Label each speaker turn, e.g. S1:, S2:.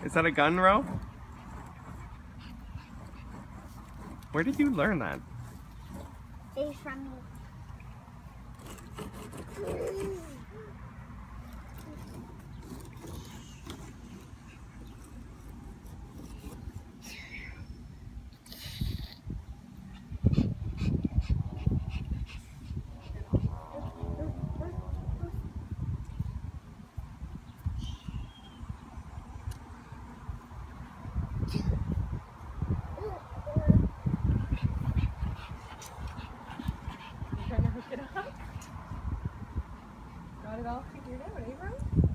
S1: Is that a gun, Ro? Where did you learn that?
S2: It's from me.
S3: Trying to hook it up. Got it all figured out, eh, Ro?